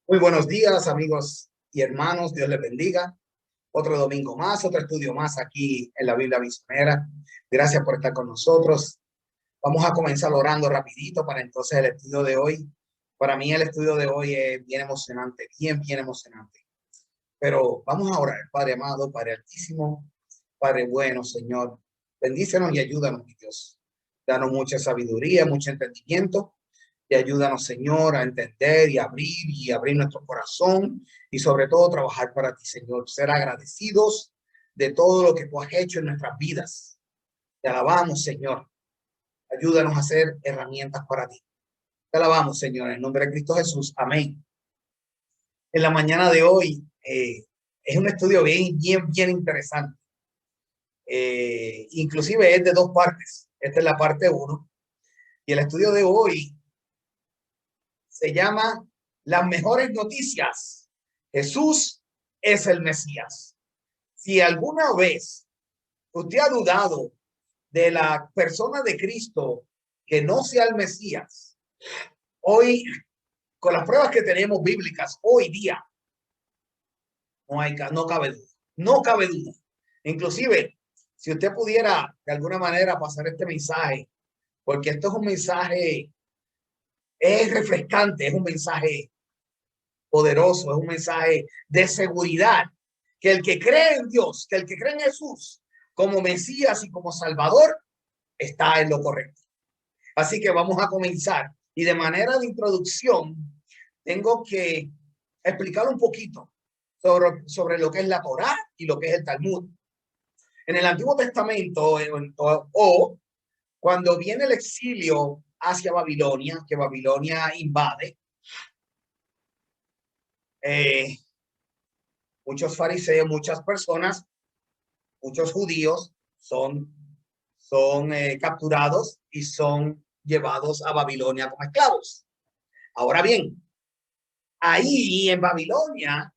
Muy buenos días, amigos y hermanos. Dios les bendiga. Otro domingo más, otro estudio más aquí en la Biblia Misionera. Gracias por estar con nosotros. Vamos a comenzar orando rapidito para entonces el estudio de hoy. Para mí el estudio de hoy es bien emocionante, bien emocionante. Pero vamos a orar. Padre amado, Padre altísimo, Padre bueno, Señor. Bendícenos y ayúdanos, mi Dios. Danos mucha sabiduría, mucho entendimiento y ayúdanos, Señor, a entender y abrir nuestro corazón y sobre todo trabajar para ti, Señor. Ser agradecidos de todo lo que tú has hecho en nuestras vidas. Te alabamos, Señor. Ayúdanos a ser herramientas para ti. Te alabamos, Señor, en nombre de Cristo Jesús. Amén. En la mañana de hoy es un estudio bien interesante. Inclusive es de dos partes. Esta es la parte 1 y el estudio de hoy se llama Las mejores noticias. Jesús es el Mesías. Si alguna vez usted ha dudado de la persona de Cristo que no sea el Mesías, hoy, con las pruebas que tenemos bíblicas hoy día, no cabe duda. No cabe duda. Inclusive, si usted pudiera de alguna manera pasar este mensaje, porque esto es un mensaje, es refrescante, es un mensaje poderoso, es un mensaje de seguridad, que el que cree en Dios, que el que cree en Jesús como Mesías y como Salvador, está en lo correcto. Así que vamos a comenzar. Y de manera de introducción, tengo que explicar un poquito sobre lo que es la Torá y lo que es el Talmud. En el Antiguo Testamento, o cuando viene el exilio hacia Babilonia, que Babilonia invade, muchos fariseos, muchas personas, muchos judíos son capturados y son llevados a Babilonia como esclavos. Ahora bien, ahí en Babilonia,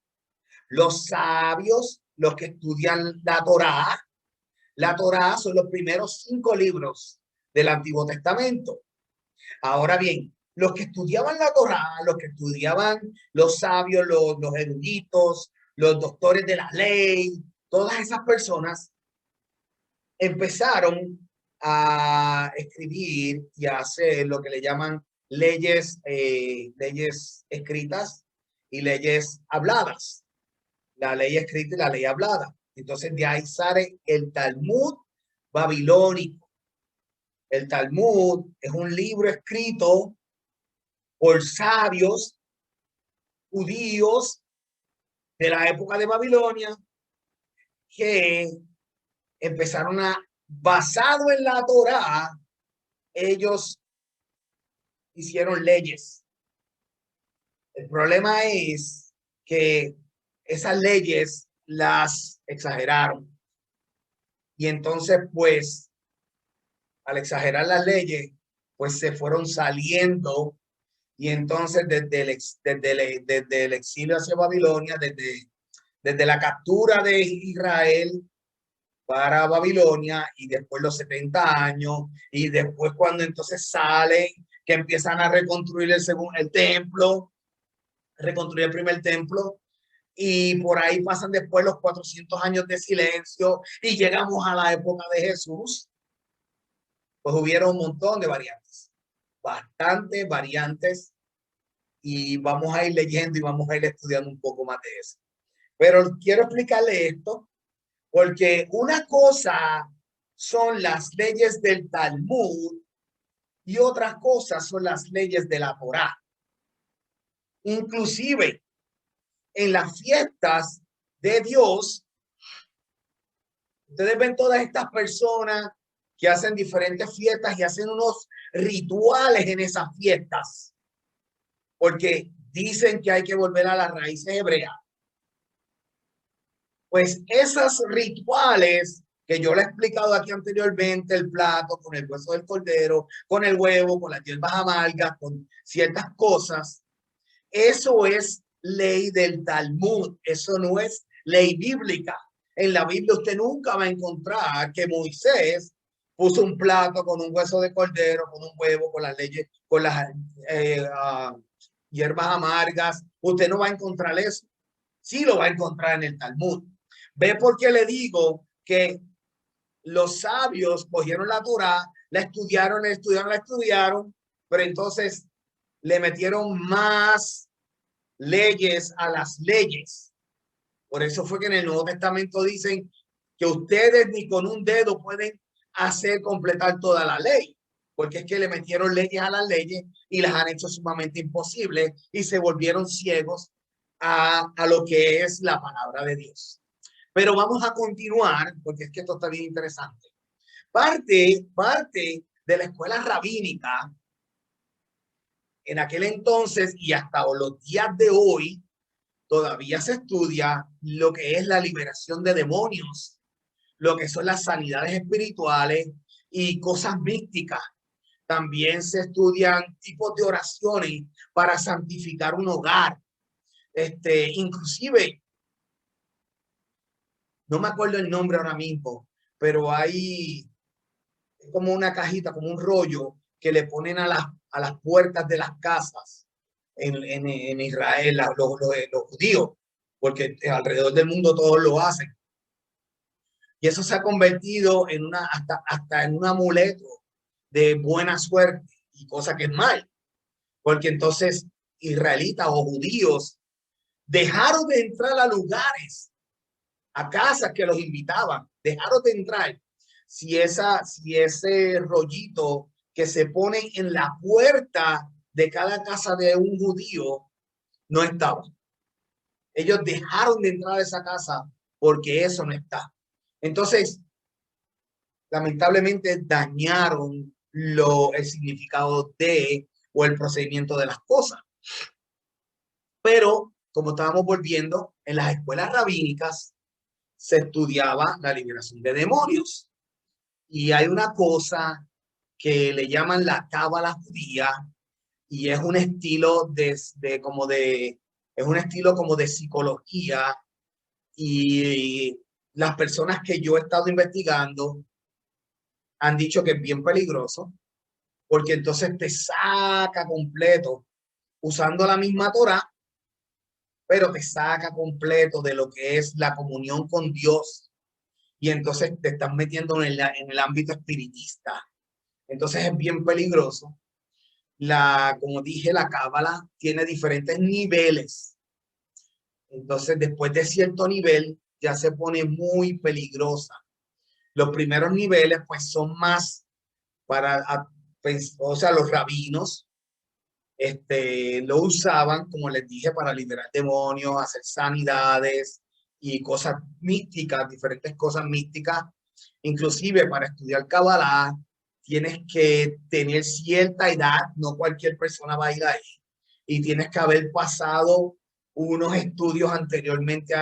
los sabios, los que estudian la Torá son los primeros 5 libros del Antiguo Testamento. Ahora bien, los que estudiaban la Torá, los que estudiaban los sabios, los eruditos, los doctores de la ley, todas esas personas empezaron a escribir y a hacer lo que le llaman leyes escritas y leyes habladas. La ley escrita y la ley hablada. Entonces de ahí sale el Talmud babilónico. El Talmud es un libro escrito por sabios judíos de la época de Babilonia que empezaron basado en la Torá, ellos hicieron leyes. El problema es que esas leyes las exageraron. Y entonces, pues, al exagerar las leyes, pues se fueron saliendo. Y entonces, desde el exilio hacia Babilonia, desde la captura de Israel para Babilonia y después los 70 años y después cuando entonces salen, que empiezan a reconstruir el templo, reconstruir el primer templo y por ahí pasan después los 400 años de silencio y llegamos a la época de Jesús, pues hubieron un montón de variantes, bastantes variantes y vamos a ir leyendo y vamos a ir estudiando un poco más de eso. Pero quiero explicarle esto porque una cosa son las leyes del Talmud y otras cosas son las leyes de la Torá. Inclusive en las fiestas de Dios, ustedes ven todas estas personas que hacen diferentes fiestas y hacen unos rituales en esas fiestas, porque dicen que hay que volver a las raíces hebreas. Pues esos rituales que yo le he explicado aquí anteriormente, el plato con el hueso del cordero, con el huevo, con las hierbas amargas, con ciertas cosas, eso es ley del Talmud, eso no es ley bíblica. En la Biblia usted nunca va a encontrar que Moisés puso un plato con un hueso de cordero, con un huevo, con las leyes, con las hierbas amargas. Usted no va a encontrar eso. Sí lo va a encontrar en el Talmud. ¿Ve por qué le digo que los sabios cogieron la Torá, la estudiaron, pero entonces le metieron más leyes a las leyes? Por eso fue que en el Nuevo Testamento dicen que ustedes ni con un dedo pueden hacer completar toda la ley, porque es que le metieron leyes a las leyes y las han hecho sumamente imposibles y se volvieron ciegos a lo que es la palabra de Dios. Pero vamos a continuar, porque es que esto está bien interesante. Parte de la escuela rabínica en aquel entonces y hasta los días de hoy, todavía se estudia lo que es la liberación de demonios, lo que son las sanidades espirituales y cosas místicas. También se estudian tipos de oraciones para santificar un hogar. Inclusive, no me acuerdo el nombre ahora mismo, pero hay como una cajita, como un rollo que le ponen a las puertas de las casas en Israel, los judíos, porque alrededor del mundo todos lo hacen. Y eso se ha convertido en hasta en un amuleto de buena suerte y cosa que es mal, porque entonces israelitas o judíos dejaron de entrar a lugares, a casas que los invitaban, dejaron de entrar si ese rollito que se pone en la puerta de cada casa de un judío no estaba. Ellos dejaron de entrar a esa casa porque eso no está. Entonces, lamentablemente dañaron el significado o el procedimiento de las cosas. Pero, como estábamos volviendo, en las escuelas rabínicas se estudiaba la liberación de demonios. Y hay una cosa que le llaman la cábala judía, y es un estilo es un estilo como de psicología, y las personas que yo he estado investigando han dicho que es bien peligroso, porque entonces te saca completo usando la misma Torah, pero te saca completo de lo que es la comunión con Dios, y entonces te estás metiendo en el ámbito espiritista. Entonces es bien peligroso. Como dije, la cábala tiene diferentes niveles. Entonces, después de cierto nivel, ya se pone muy peligrosa. Los primeros niveles, pues, son más o sea, los rabinos, lo usaban, como les dije, para liberar demonios, hacer sanidades y cosas místicas, diferentes cosas místicas. Inclusive para estudiar Kabbalah tienes que tener cierta edad, no cualquier persona va a ir ahí, y tienes que haber pasado unos estudios anteriormente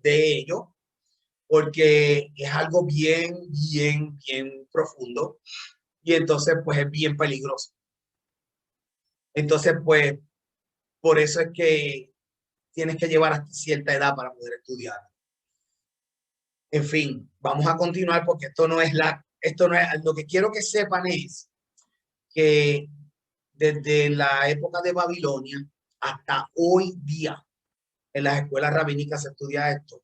de ello, porque es algo bien profundo, y entonces pues es bien peligroso. Entonces pues por eso es que tienes que llevar hasta cierta edad para poder estudiar. En fin, vamos a continuar porque esto no es lo que quiero que sepan es que desde la época de Babilonia hasta hoy día en las escuelas rabínicas se estudia esto,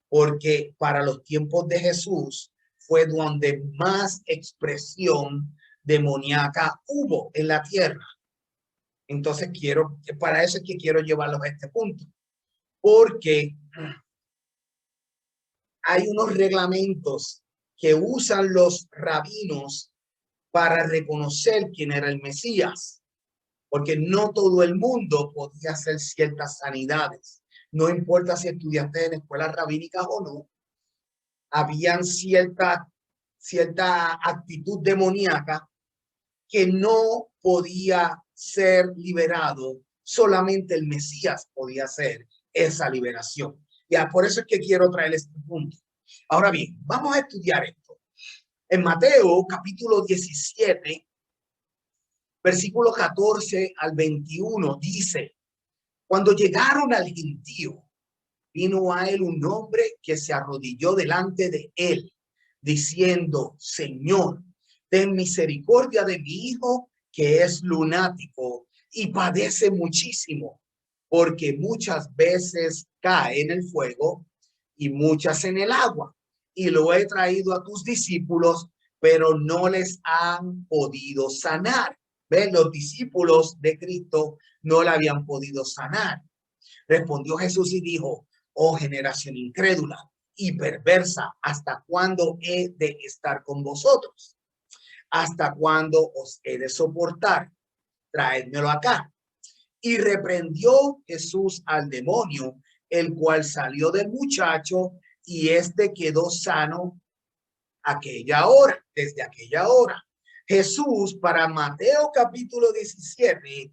porque para los tiempos de Jesús fue donde más expresión demoníaca hubo en la tierra. Entonces para eso es que quiero llevarlos a este punto, porque hay unos reglamentos que usan los rabinos para reconocer quién era el Mesías, porque no todo el mundo podía hacer ciertas sanidades. No importa si estudiaste en escuelas rabínicas o no, habían cierta actitud demoníaca que no podía ser liberado. Solamente el Mesías podía hacer esa liberación. Ya, por eso es que quiero traer este punto. Ahora bien, vamos a estudiar esto. En Mateo, capítulo 17, versículo 14 al 21, dice: cuando llegaron al gentío, vino a él un hombre que se arrodilló delante de él, diciendo: Señor, ten misericordia de mi hijo, que es lunático y padece muchísimo, porque muchas veces cae en el fuego y muchas en el agua. Y lo he traído a tus discípulos, pero no les han podido sanar. ¿Ven? Los discípulos de Cristo no la habían podido sanar. Respondió Jesús y dijo: oh generación incrédula y perversa, ¿hasta cuándo he de estar con vosotros? ¿Hasta cuándo os he de soportar? Traédmelo acá. Y reprendió Jesús al demonio, el cual salió del muchacho, y éste quedó sano aquella hora, desde aquella hora. Jesús, para Mateo capítulo 17,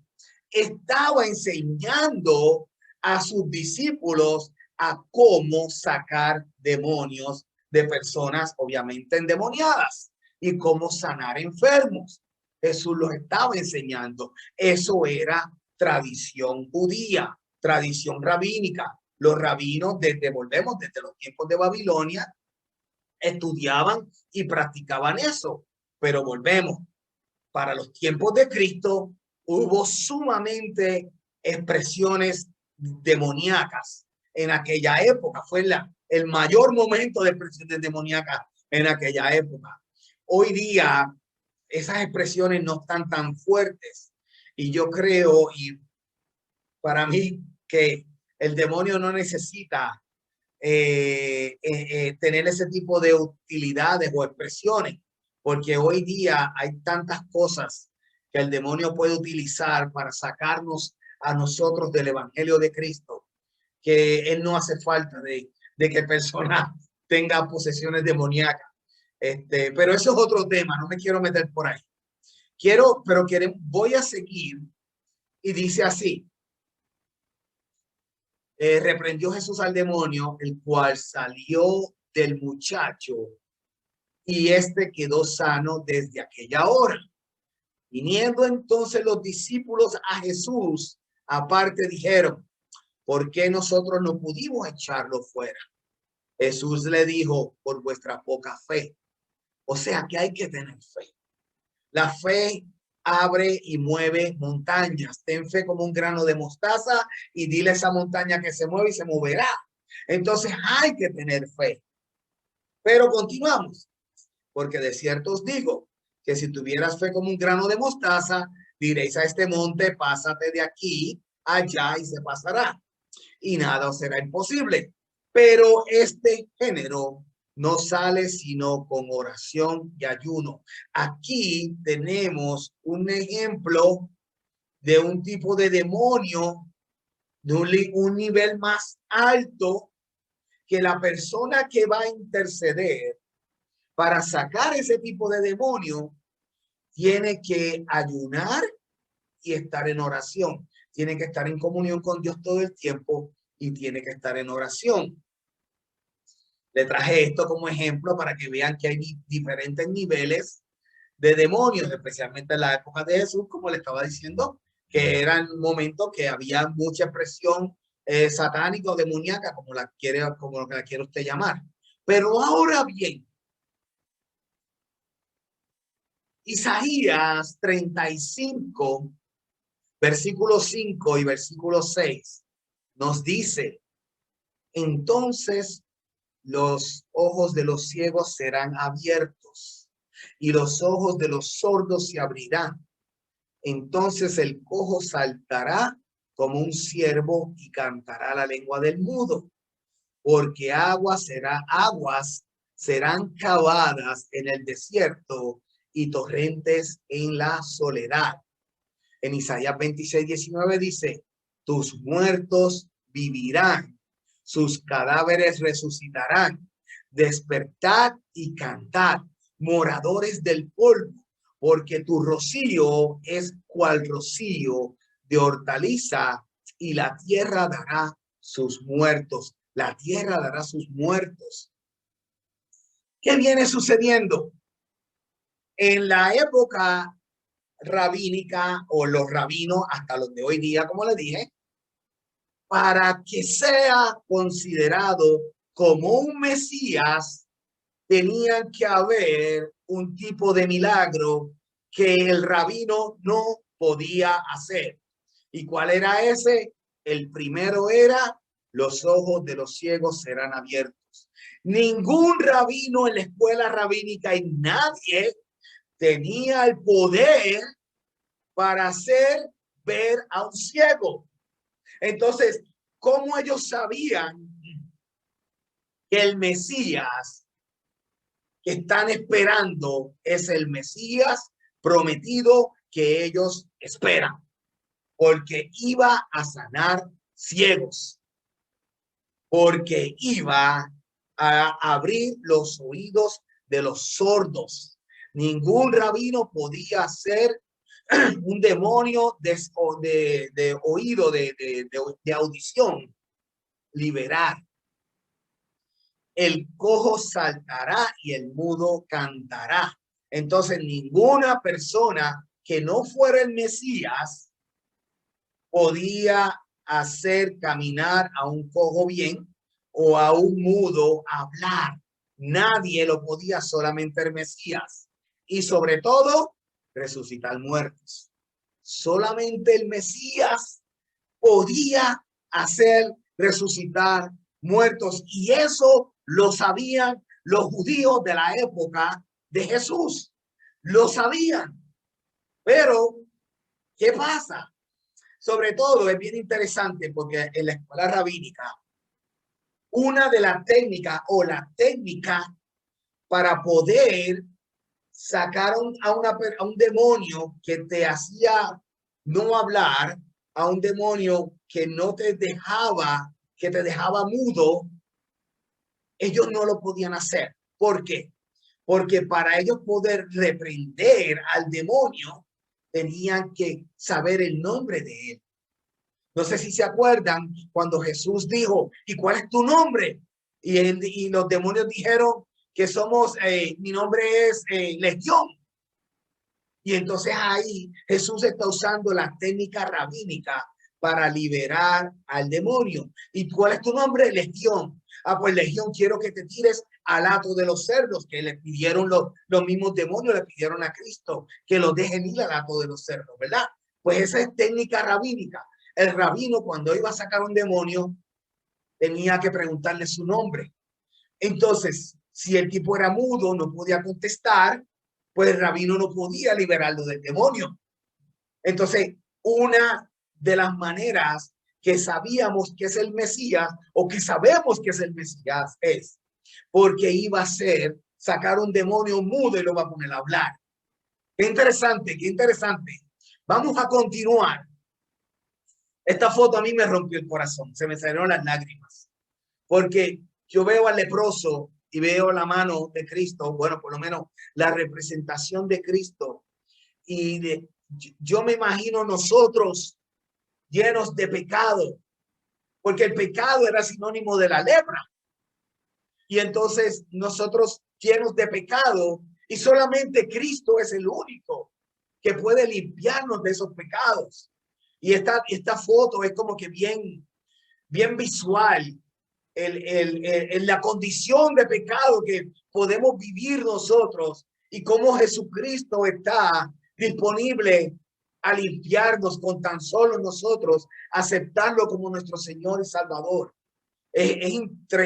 estaba enseñando a sus discípulos a cómo sacar demonios de personas obviamente endemoniadas y cómo sanar enfermos. Jesús los estaba enseñando. Eso era tradición judía, tradición rabínica. Los rabinos, desde los tiempos de Babilonia, estudiaban y practicaban eso. Pero volvemos, para los tiempos de Cristo hubo sumamente expresiones demoníacas en aquella época. Fue el mayor momento de expresiones demoníacas en aquella época. Hoy día esas expresiones no están tan fuertes, y yo creo, y para mí, que el demonio no necesita tener ese tipo de utilidades o expresiones, porque hoy día hay tantas cosas que el demonio puede utilizar para sacarnos a nosotros del evangelio de Cristo, que él no hace falta de que persona tenga posesiones demoníacas. Pero eso es otro tema, no me quiero meter por ahí. Voy a seguir, y dice así: reprendió Jesús al demonio, el cual salió del muchacho, y éste quedó sano desde aquella hora. Viniendo entonces los discípulos a Jesús aparte, dijeron: ¿por qué nosotros no pudimos echarlo fuera? Jesús le dijo: por vuestra poca fe. O sea que hay que tener fe. La fe abre y mueve montañas. Ten fe como un grano de mostaza y dile a esa montaña que se mueve y se moverá. Entonces hay que tener fe. Pero continuamos, porque de cierto os digo que si tuvieras fe como un grano de mostaza, diréis a este monte: pásate de aquí allá, y se pasará, y nada os será imposible. Pero este género no sale sino con oración y ayuno. Aquí tenemos un ejemplo de un tipo de demonio de un nivel más alto, que la persona que va a interceder para sacar ese tipo de demonio tiene que ayunar y estar en oración. Tiene que estar en comunión con Dios todo el tiempo y tiene que estar en oración. Le traje esto como ejemplo para que vean que hay diferentes niveles de demonios, especialmente en la época de Jesús, como le estaba diciendo, que eran momentos que había mucha expresión satánica o demoníaca, como la quiere usted llamar. Pero ahora bien, Isaías 35, versículo 5 y versículo 6, nos dice: entonces los ojos de los ciegos serán abiertos y los ojos de los sordos se abrirán. Entonces el cojo saltará como un ciervo y cantará la lengua del mudo, porque aguas serán cavadas en el desierto y torrentes en la soledad. En Isaías 26:19 dice: tus muertos vivirán, sus cadáveres resucitarán. Despertad y cantad, moradores del polvo, porque tu rocío es cual rocío de hortaliza, y la tierra dará sus muertos. La tierra dará sus muertos. ¿Qué viene sucediendo? En la época rabínica, o los rabinos hasta los de hoy día, como le dije, para que sea considerado como un Mesías, tenía que haber un tipo de milagro que el rabino no podía hacer. ¿Y cuál era ese? El primero era: los ojos de los ciegos serán abiertos. Ningún rabino en la escuela rabínica y nadie tenía el poder para hacer ver a un ciego. Entonces, ¿cómo ellos sabían que el Mesías que están esperando es el Mesías prometido que ellos esperan? Porque iba a sanar ciegos, porque iba a abrir los oídos de los sordos. Ningún rabino podía hacer un demonio de oído, de audición, liberar. El cojo saltará y el mudo cantará. Entonces, ninguna persona que no fuera el Mesías podía hacer caminar a un cojo bien o a un mudo hablar. Nadie lo podía, solamente el Mesías. Y sobre todo, resucitar muertos. Solamente el Mesías podía hacer resucitar muertos. Y eso lo sabían los judíos de la época de Jesús. Lo sabían. Pero, ¿qué pasa? Sobre todo es bien interesante porque en la escuela rabínica, una de las técnicas o la técnica para poder sacar a un demonio que te hacía no hablar, a un demonio que no te dejaba, que te dejaba mudo, ellos no lo podían hacer. ¿Por qué? Porque para ellos poder reprender al demonio, tenían que saber el nombre de él. No sé si se acuerdan cuando Jesús dijo: ¿y cuál es tu nombre? Y los demonios dijeron que mi nombre es Legión. Y entonces ahí Jesús está usando la técnica rabínica para liberar al demonio. ¿Y cuál es tu nombre? Legión. Ah, pues Legión, quiero que te tires al hato de los cerdos, que le pidieron los mismos demonios, le pidieron a Cristo que los dejen ir al hato de los cerdos, ¿verdad? Pues esa es técnica rabínica. El rabino, cuando iba a sacar un demonio, tenía que preguntarle su nombre. Entonces, si el tipo era mudo, no podía contestar, pues el rabino no podía liberarlo del demonio. Entonces, una de las maneras que sabíamos que es el Mesías, o que sabemos que es el Mesías, es porque iba a sacar un demonio mudo y lo va a poner a hablar. Qué interesante, qué interesante. Vamos a continuar. Esta foto a mí me rompió el corazón, se me salieron las lágrimas, porque yo veo al leproso y veo la mano de Cristo, bueno, por lo menos la representación de Cristo, y yo me imagino nosotros llenos de pecado, porque el pecado era sinónimo de la lepra, y entonces nosotros llenos de pecado, y solamente Cristo es el único que puede limpiarnos de esos pecados. Y esta foto es como que bien visual, la condición de pecado que podemos vivir nosotros y cómo Jesucristo está disponible a limpiarnos con tan solo nosotros aceptarlo como nuestro Señor y Salvador. Es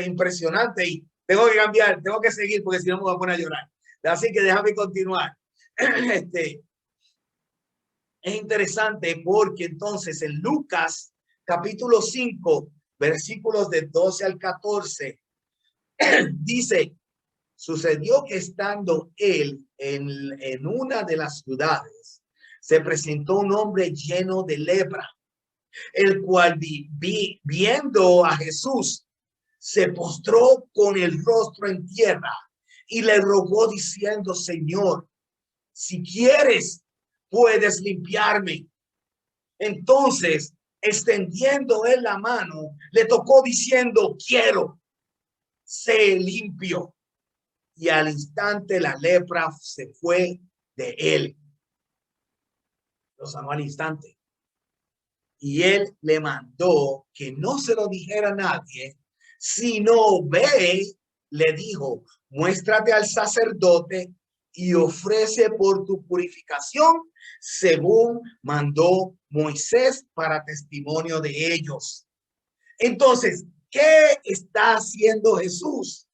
impresionante, y tengo que cambiar, tengo que seguir porque si no me voy a poner a llorar. Así que déjame continuar. Es interesante porque entonces en Lucas capítulo 5, versículos de 12 al 14, dice: sucedió que estando él en una de las ciudades, se presentó un hombre lleno de lepra, el cual viendo a Jesús, se postró con el rostro en tierra y le rogó diciendo: Señor, si quieres, puedes limpiarme. Entonces, extendiendo él la mano, le tocó diciendo: quiero, sé limpio. Y al instante la lepra se fue de él. Lo sanó al instante. Y él le mandó que no se lo dijera a nadie, sino ve, le dijo: muéstrate al sacerdote y ofrece por tu purificación según mandó Moisés para testimonio de ellos. Entonces, ¿qué está haciendo Jesús?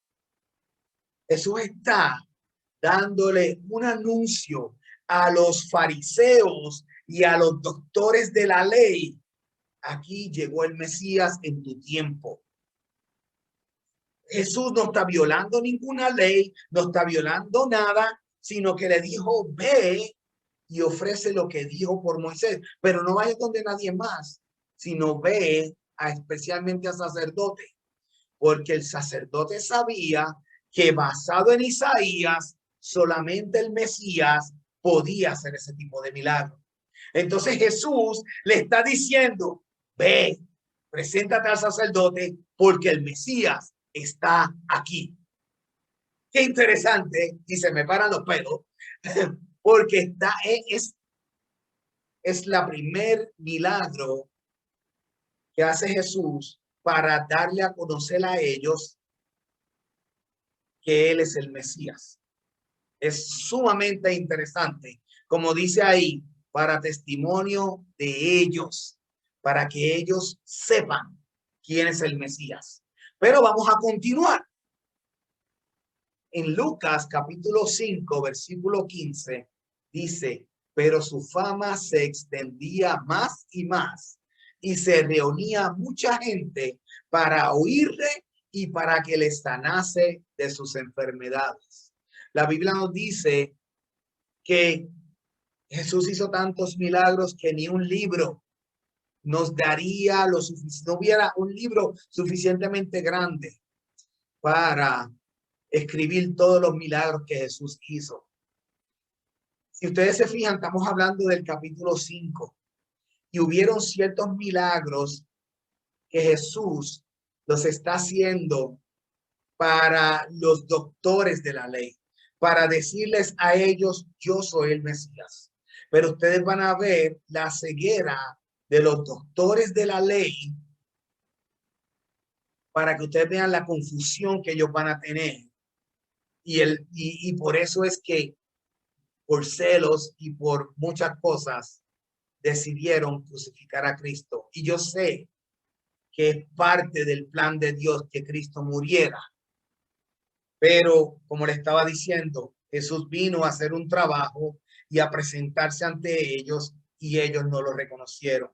Jesús está dándole un anuncio a los fariseos y a los doctores de la ley. Aquí llegó el Mesías en tu tiempo. Jesús no está violando ninguna ley, no está violando nada, sino que le dijo, ve y ofrece lo que dijo por Moisés, pero no vaya donde nadie más, sino ve especialmente al sacerdote, porque el sacerdote sabía que basado en Isaías, solamente el Mesías podía hacer ese tipo de milagro. Entonces Jesús le está diciendo, ve, preséntate al sacerdote porque el Mesías está aquí. Qué interesante, y se me paran los pelos, porque es la primer milagro que hace Jesús para darle a conocer a ellos que Él es el Mesías. Es sumamente interesante, como dice ahí, para testimonio de ellos, para que ellos sepan quién es el Mesías. Pero vamos a continuar. En Lucas capítulo 5, versículo 15, dice, pero su fama se extendía más y se reunía mucha gente para oírle y para que les sanase de sus enfermedades. La Biblia nos dice que Jesús hizo tantos milagros que ni un libro nos daría lo suficiente, no hubiera un libro suficientemente grande para escribir todos los milagros que Jesús hizo. Si ustedes se fijan, estamos hablando del capítulo 5 y hubieron ciertos milagros que Jesús los está haciendo para los doctores de la ley, para decirles a ellos, yo soy el Mesías. Pero ustedes van a ver la ceguera de los doctores de la ley para que ustedes vean la confusión que ellos van a tener. Y por eso es que por celos y por muchas cosas decidieron crucificar a Cristo. Y yo sé que es parte del plan de Dios que Cristo muriera. Pero como le estaba diciendo, Jesús vino a hacer un trabajo y a presentarse ante ellos y ellos no lo reconocieron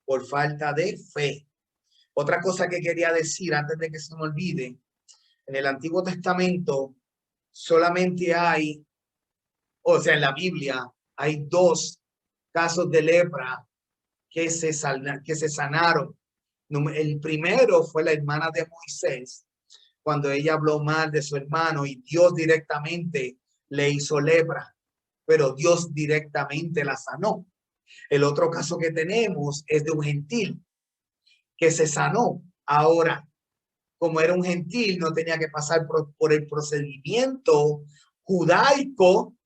por falta de fe. Otra cosa que quería decir antes de que se me olvide, en el Antiguo Testamento solamente hay, o sea, en la Biblia hay 2 casos de lepra que se sanaron. El primero fue la hermana de Moisés, cuando ella habló mal de su hermano y Dios directamente le hizo lepra, pero Dios directamente la sanó. El otro caso que tenemos es de un gentil que se sanó. Ahora, como era un gentil, no tenía que pasar por el procedimiento judaico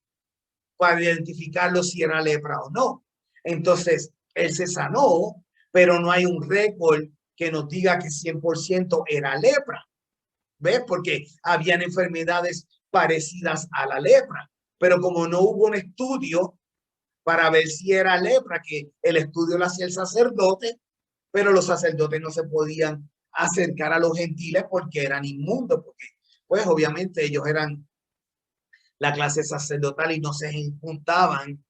para identificarlo si era lepra o no. Entonces, él se sanó, pero no hay un récord que nos diga que 100% era lepra. ¿Ves? Porque habían enfermedades parecidas a la lepra, pero como no hubo un estudio para ver si era lepra, que el estudio lo hacía el sacerdote, pero los sacerdotes no se podían acercar a los gentiles porque eran inmundos, porque pues obviamente ellos eran la clase sacerdotal y no se juntaban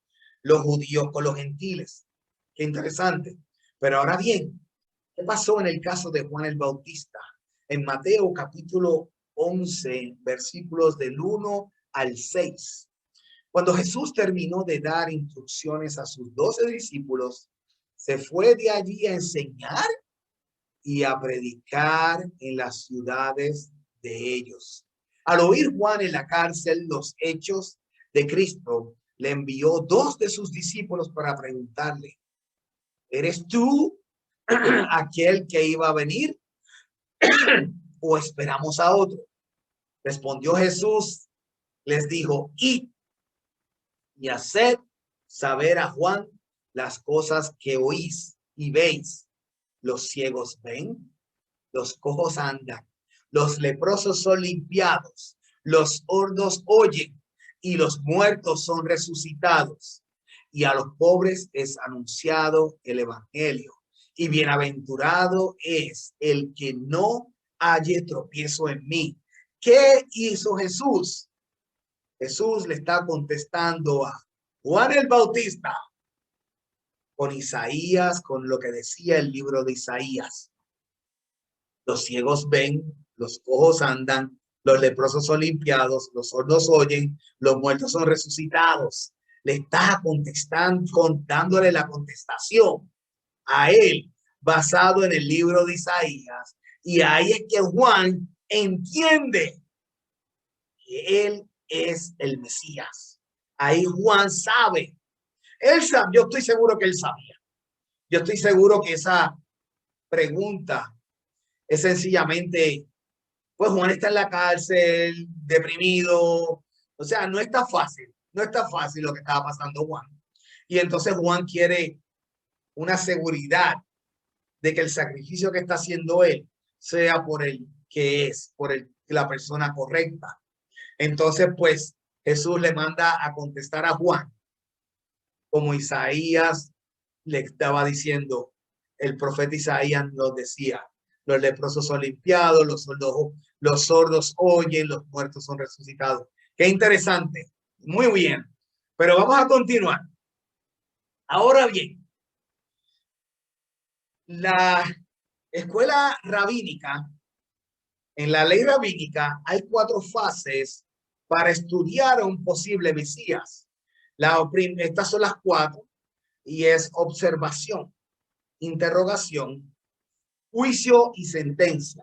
los judíos con los gentiles. Qué interesante. Pero ahora bien, ¿qué pasó en el caso de Juan el Bautista? En Mateo capítulo 11, versículos del 1 al 6. Cuando Jesús terminó de dar instrucciones a sus 12 discípulos, se fue de allí a enseñar y a predicar en las ciudades de ellos. Al oír Juan en la cárcel los hechos de Cristo, le envió 2 de sus discípulos para preguntarle, ¿eres tú aquel que iba a venir o esperamos a otro? Respondió Jesús, les dijo, id y haced saber a Juan las cosas que oís y veis. Los ciegos ven, los cojos andan, los leprosos son limpiados, los sordos oyen y los muertos son resucitados. y a los pobres es anunciado el evangelio. Y bienaventurado es el que no halle tropiezo en mí. ¿Qué hizo Jesús? Jesús le está contestando a Juan el Bautista con Isaías, con lo que decía el libro de Isaías. Los ciegos ven, los cojos andan, los leprosos son limpiados, los sordos oyen, los muertos son resucitados. Le está contestando, dándole la contestación a él, basado en el libro de Isaías. Y ahí es que Juan entiende que él es el Mesías. Ahí Juan sabe. Él sabe, yo estoy seguro que él sabía. Yo estoy seguro que esa pregunta es sencillamente, pues Juan está en la cárcel, deprimido. O sea, no está fácil lo que estaba pasando Juan. Y entonces Juan quiere una seguridad de que el sacrificio que está haciendo él sea por el que es, por la persona correcta. Entonces, pues Jesús le manda a contestar a Juan, como Isaías le estaba diciendo, el profeta Isaías nos decía, los leprosos son limpiados, los sordos oyen, los muertos son resucitados. Qué interesante, muy bien, pero vamos a continuar. Ahora bien, la escuela rabínica, en la ley rabínica hay 4 fases para estudiar a un posible Mesías. Estas son las 4 y es observación, interrogación, juicio y sentencia.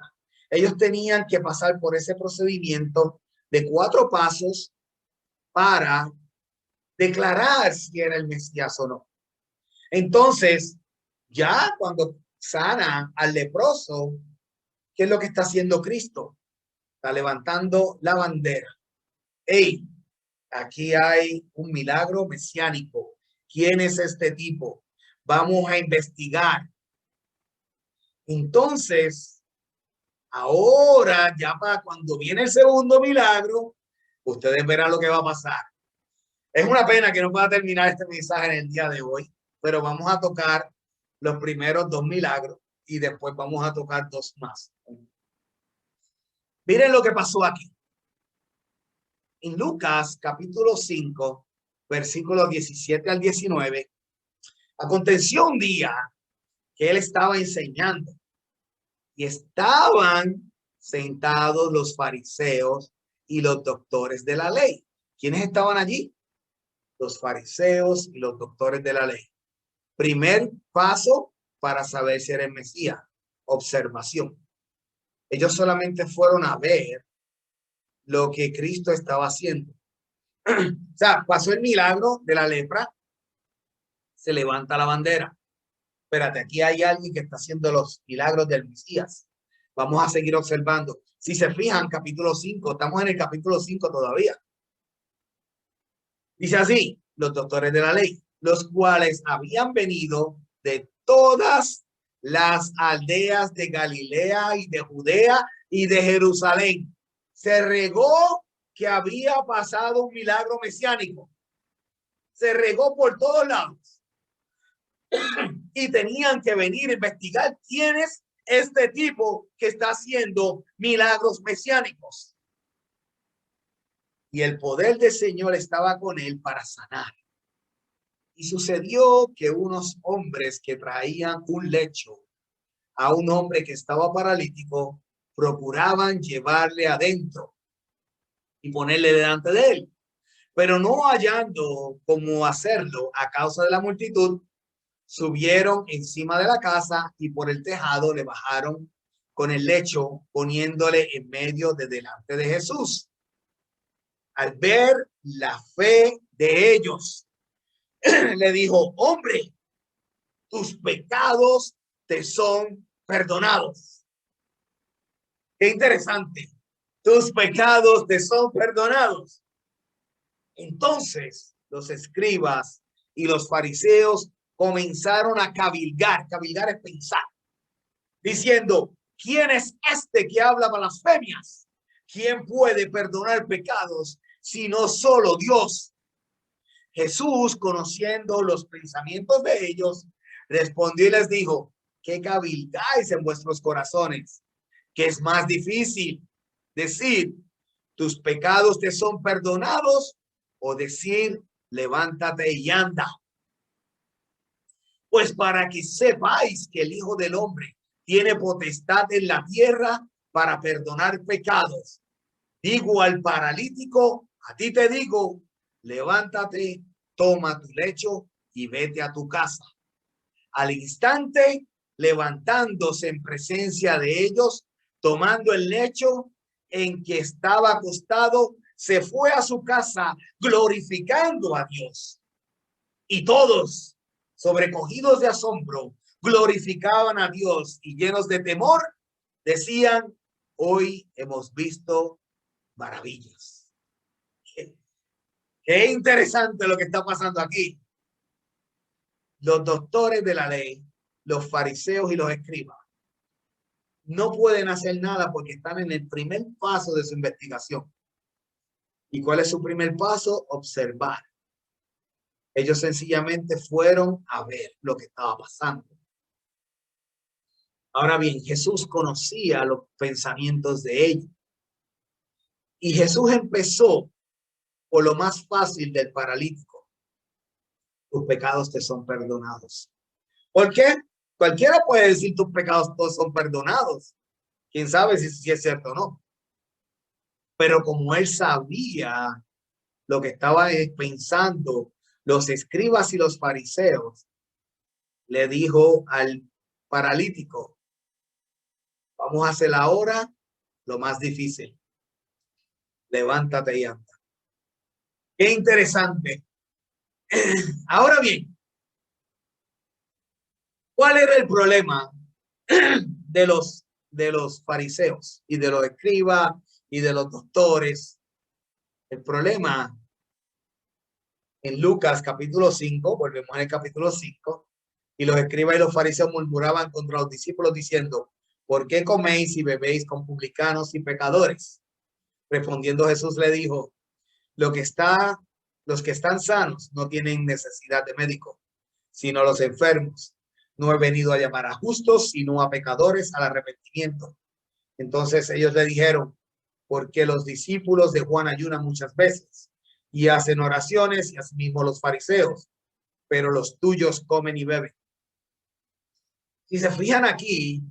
Ellos tenían que pasar por ese procedimiento de 4 pasos para declarar si era el Mesías o no. Entonces, ya cuando sana al leproso, ¿qué es lo que está haciendo Cristo? Está levantando la bandera. Hey, aquí hay un milagro mesiánico. ¿Quién es este tipo? Vamos a investigar. Entonces, ahora ya para cuando viene el segundo milagro, ustedes verán lo que va a pasar. Es una pena que no pueda terminar este mensaje en el día de hoy, pero vamos a tocar los primeros 2 milagros y después vamos a tocar 2 más. Miren lo que pasó aquí. En Lucas capítulo 5, versículos 17 al 19, aconteció un día que él estaba enseñando y estaban sentados los fariseos y los doctores de la ley. ¿Quiénes estaban allí? Los fariseos y los doctores de la ley. Primer paso para saber si era el Mesías, observación. Ellos solamente fueron a ver lo que Cristo estaba haciendo. O sea, pasó el milagro de la lepra, se levanta la bandera. Espérate, aquí hay alguien que está haciendo los milagros del Mesías. Vamos a seguir observando. Si se fijan, capítulo 5, estamos en el capítulo 5 todavía. Dice así, los doctores de la ley, los cuales habían venido de todas las aldeas de Galilea y de Judea y de Jerusalén. Se regó que había pasado un milagro mesiánico. Se regó por todos lados. Y tenían que venir a investigar quién es este tipo que está haciendo milagros mesiánicos. Y el poder del Señor estaba con él para sanar. Y sucedió que unos hombres que traían un lecho a un hombre que estaba paralítico procuraban llevarle adentro y ponerle delante de él, pero no hallando cómo hacerlo a causa de la multitud, subieron encima de la casa y por el tejado le bajaron con el lecho, poniéndole en medio de delante de Jesús. Al ver la fe de ellos, le dijo, hombre, tus pecados te son perdonados. Qué interesante. Tus pecados te son perdonados. Entonces los escribas y los fariseos comenzaron a cavilgar. Cavilgar es pensar. Diciendo, ¿quién es este que habla blasfemias? ¿Quién puede perdonar pecados si no solo Dios? Jesús, conociendo los pensamientos de ellos, respondió y les dijo: ¿qué cavilgáis en vuestros corazones? ¿Qué es más difícil? Decir, tus pecados te son perdonados, o decir, levántate y anda. Pues para que sepáis que el Hijo del Hombre tiene potestad en la tierra para perdonar pecados. Digo al paralítico, a ti te digo, levántate, toma tu lecho y vete a tu casa. Al instante, levantándose en presencia de ellos, tomando el lecho en que estaba acostado, se fue a su casa glorificando a Dios. Y todos, sobrecogidos de asombro, glorificaban a Dios y llenos de temor, decían: hoy hemos visto maravillas. Qué interesante lo que está pasando aquí. Los doctores de la ley, los fariseos y los escribas, no pueden hacer nada porque están en el primer paso de su investigación. ¿Y cuál es su primer paso? Observar. Ellos sencillamente fueron a ver lo que estaba pasando. Ahora bien, Jesús conocía los pensamientos de ellos. Y Jesús empezó por lo más fácil del paralítico: tus pecados te son perdonados. ¿Por qué? Cualquiera puede decir tus pecados todos son perdonados. Quién sabe si es cierto o no. Pero como él sabía lo que estaban pensando los escribas y los fariseos, le dijo al paralítico: vamos a hacer ahora lo más difícil. Levántate y anda. Qué interesante. Ahora bien, ¿cuál era el problema de los fariseos y de los escribas y de los doctores? El problema en Lucas capítulo 5, volvemos al capítulo 5, y los escribas y los fariseos murmuraban contra los discípulos diciendo: ¿por qué coméis y bebéis con publicanos y pecadores? Respondiendo Jesús le dijo: los que están sanos no tienen necesidad de médico, sino los enfermos. No he venido a llamar a justos, sino a pecadores al arrepentimiento. Entonces ellos le dijeron: porque los discípulos de Juan ayunan muchas veces y hacen oraciones, y asimismo los fariseos, pero los tuyos comen y beben. Si se fijan aquí,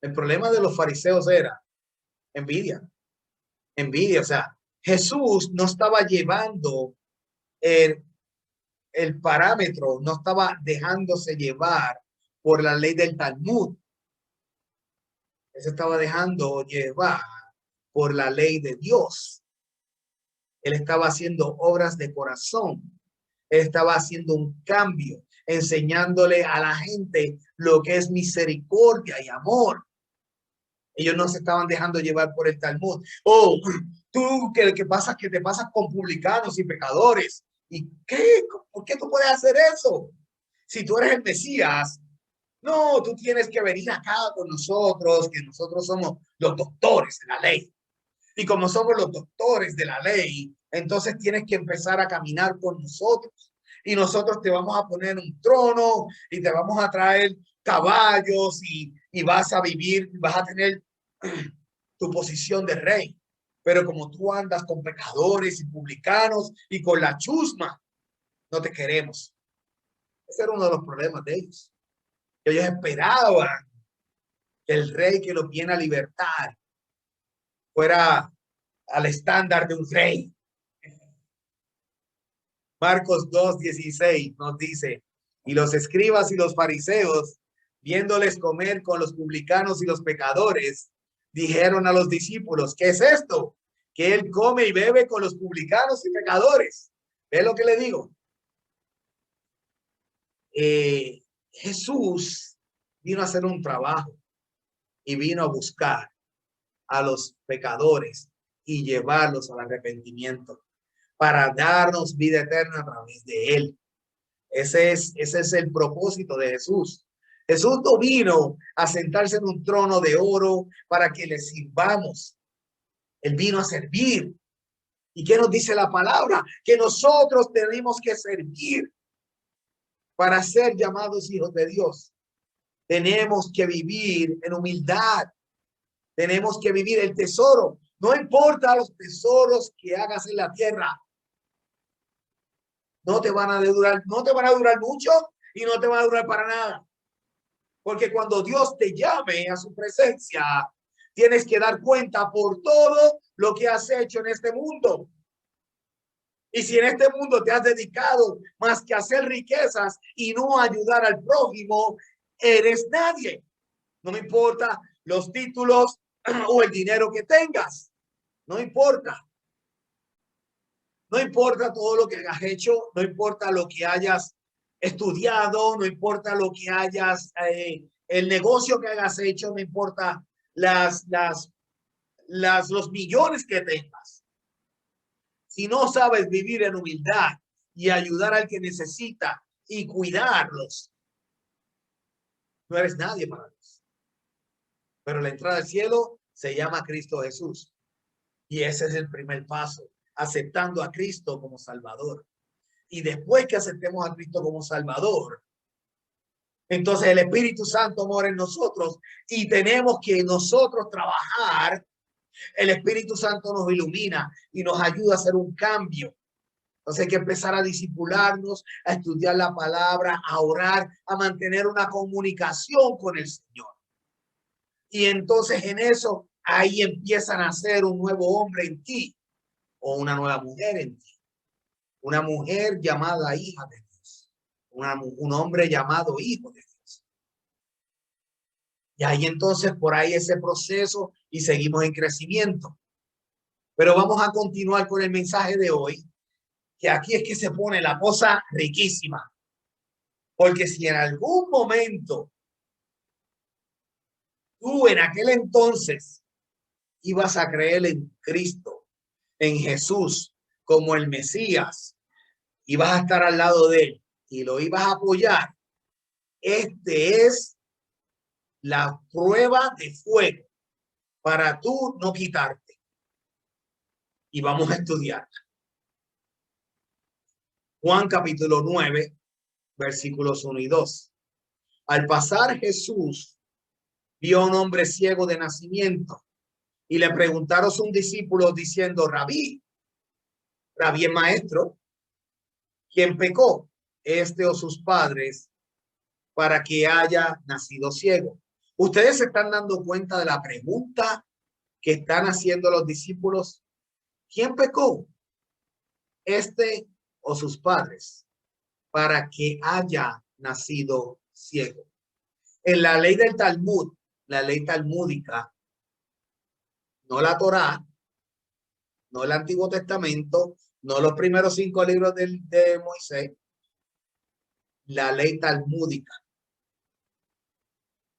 el problema de los fariseos era envidia. Envidia, o sea, Jesús no estaba llevando el parámetro, no estaba dejándose llevar por la ley del Talmud. Él se estaba dejando llevar por la ley de Dios. Él estaba haciendo obras de corazón. Él estaba haciendo un cambio, enseñándole a la gente lo que es misericordia y amor. Ellos no se estaban dejando llevar por el Talmud. Oh, tú que pasa que te pasas con publicanos y pecadores. ¿Y qué? ¿Por qué tú puedes hacer eso? Si tú eres el Mesías, no, tú tienes que venir acá con nosotros, que nosotros somos los doctores de la ley. Y como somos los doctores de la ley, entonces tienes que empezar a caminar con nosotros. Y nosotros te vamos a poner un trono y te vamos a traer caballos y vas a vivir, vas a tener tu posición de rey. Pero como tú andas con pecadores y publicanos y con la chusma, no te queremos. Ese era uno de los problemas de ellos. Ellos esperaban que el rey que los viene a libertar fuera al estándar de un rey. Marcos 2:16 nos dice: y los escribas y los fariseos, viéndoles comer con los publicanos y los pecadores, dijeron a los discípulos: ¿qué es esto? Que él come y bebe con los publicanos y pecadores. ¿Ve lo que le digo? Jesús vino a hacer un trabajo y vino a buscar a los pecadores y llevarlos al arrepentimiento para darnos vida eterna a través de él. Ese es el propósito de Jesús. Jesús no vino a sentarse en un trono de oro para que le sirvamos. Él vino a servir. ¿Y qué nos dice la palabra? Que nosotros tenemos que servir para ser llamados hijos de Dios. Tenemos que vivir en humildad. Tenemos que vivir el tesoro. No importa los tesoros que hagas en la tierra. No te van a durar mucho y no te van a durar para nada. Porque cuando Dios te llame a su presencia, tienes que dar cuenta por todo lo que has hecho en este mundo. Y si en este mundo te has dedicado más que a hacer riquezas y no ayudar al prójimo, eres nadie. No me importa los títulos o el dinero que tengas. No importa. No importa todo lo que hayas hecho. No importa lo que hayas estudiado. No importa lo que hayas, el negocio que hayas hecho. No importa los millones que tengas. Si no sabes vivir en humildad y ayudar al que necesita y cuidarlos, no eres nadie para Dios. Pero la entrada al cielo se llama Cristo Jesús. Y ese es el primer paso, aceptando a Cristo como Salvador. Y después que aceptemos a Cristo como Salvador, entonces el Espíritu Santo mora en nosotros y tenemos que nosotros trabajar. El Espíritu Santo nos ilumina y nos ayuda a hacer un cambio. Entonces hay que empezar a discipularnos, a estudiar la palabra, a orar, a mantener una comunicación con el Señor. Y entonces en eso, ahí empieza a nacer un nuevo hombre en ti o una nueva mujer en ti. Una mujer llamada hija de Dios. Un hombre llamado hijo de Dios. Y ahí entonces por ahí ese proceso y seguimos en crecimiento. Pero vamos a continuar con el mensaje de hoy, que aquí es que se pone la cosa riquísima. Porque si en algún momento tú en aquel entonces ibas a creer en Cristo, en Jesús, como el Mesías, ibas a estar al lado de él y lo ibas a apoyar, este es la prueba de fuego para tú no quitarte. Y vamos a estudiar. Juan capítulo 9, versículos 1 y 2. Al pasar Jesús vio a un hombre ciego de nacimiento y le preguntaron a un discípulo diciendo, Rabí es maestro, ¿quién pecó, este o sus padres, para que haya nacido ciego? Ustedes se están dando cuenta de la pregunta que están haciendo los discípulos. ¿Quién pecó, este o sus padres, para que haya nacido ciego? En la ley del Talmud, la ley talmúdica, no la Torá, no el Antiguo Testamento, no los primeros 5 libros de Moisés, la ley talmúdica.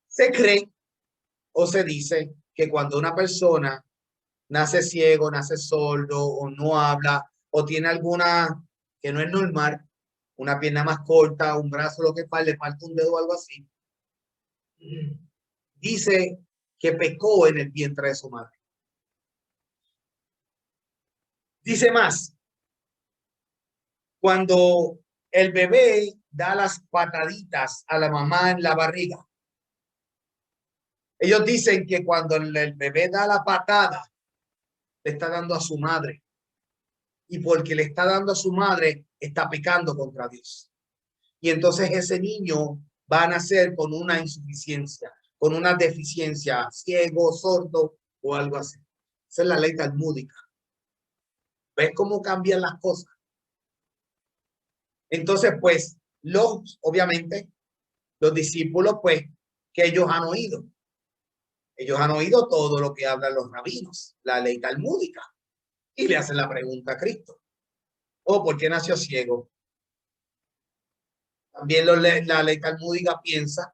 Se cree o se dice que cuando una persona nace ciego, nace sordo o no habla o tiene alguna que no es normal, una pierna más corta, un brazo, lo que le falta un dedo o algo así, dice que pecó en el vientre de su madre. Dice más, cuando el bebé da las pataditas a la mamá en la barriga, ellos dicen que cuando el bebé da la patada, le está dando a su madre. Y porque le está dando a su madre, está pecando contra Dios. Y entonces ese niño va a nacer con una insuficiencia, con una deficiencia, ciego, sordo o algo así. Esa es la ley talmúdica. ¿Ves cómo cambian las cosas? Entonces, pues, obviamente, los discípulos, pues, que ellos han oído. Ellos han oído todo lo que hablan los rabinos, la ley talmúdica, y le hacen la pregunta a Cristo. ¿Por qué nació ciego? También la ley talmúdica piensa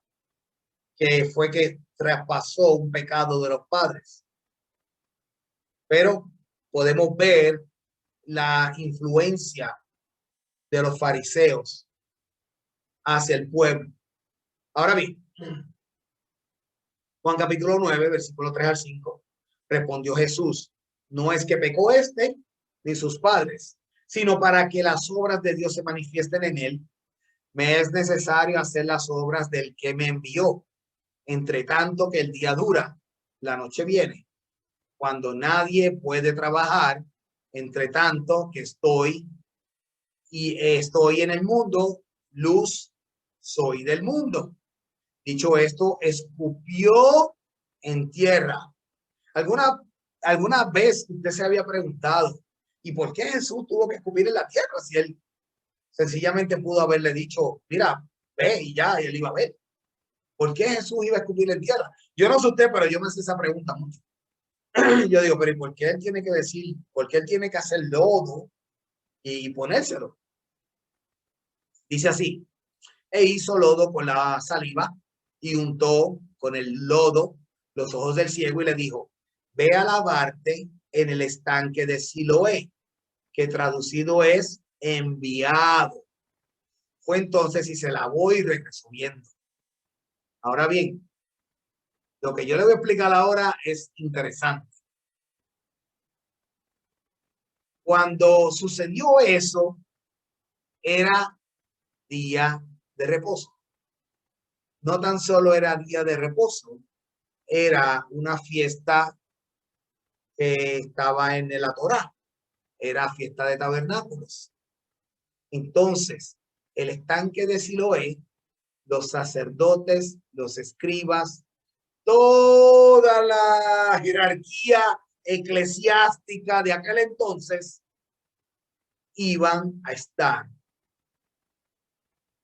que fue que traspasó un pecado de los padres. Pero podemos ver la influencia de los fariseos hacia el pueblo. Ahora bien, Juan capítulo 9, versículo 3 al 5, respondió Jesús, no es que pecó este, ni sus padres, sino para que las obras de Dios se manifiesten en él. Me es necesario hacer las obras del que me envió. Entre tanto que el día dura, la noche viene, cuando nadie puede trabajar. Entre tanto que estoy en el mundo, luz soy del mundo. Dicho esto, escupió en tierra. ¿Alguna vez usted se había preguntado, ¿y por qué Jesús tuvo que escupir en la tierra si él sencillamente pudo haberle dicho, mira, ve y ya, y él iba a ver? ¿Por qué Jesús iba a escupir en tierra? Yo no sé usted, pero yo me hace esa pregunta mucho. Yo digo, pero ¿y por qué él tiene que decir, por qué él tiene que hacer lodo y ponérselo? Dice así, e hizo lodo con la saliva y untó con el lodo los ojos del ciego y le dijo, ve a lavarte en el estanque de Siloé, que traducido es enviado. Fue entonces y se lavó y regresó viendo. Ahora bien, lo que yo le voy a explicar ahora es interesante. Cuando sucedió eso, era día de reposo. No tan solo era día de reposo, era una fiesta que estaba en la Torá, era fiesta de tabernáculos. Entonces, el estanque de Siloé, los sacerdotes, los escribas, toda la jerarquía eclesiástica de aquel entonces iban a estar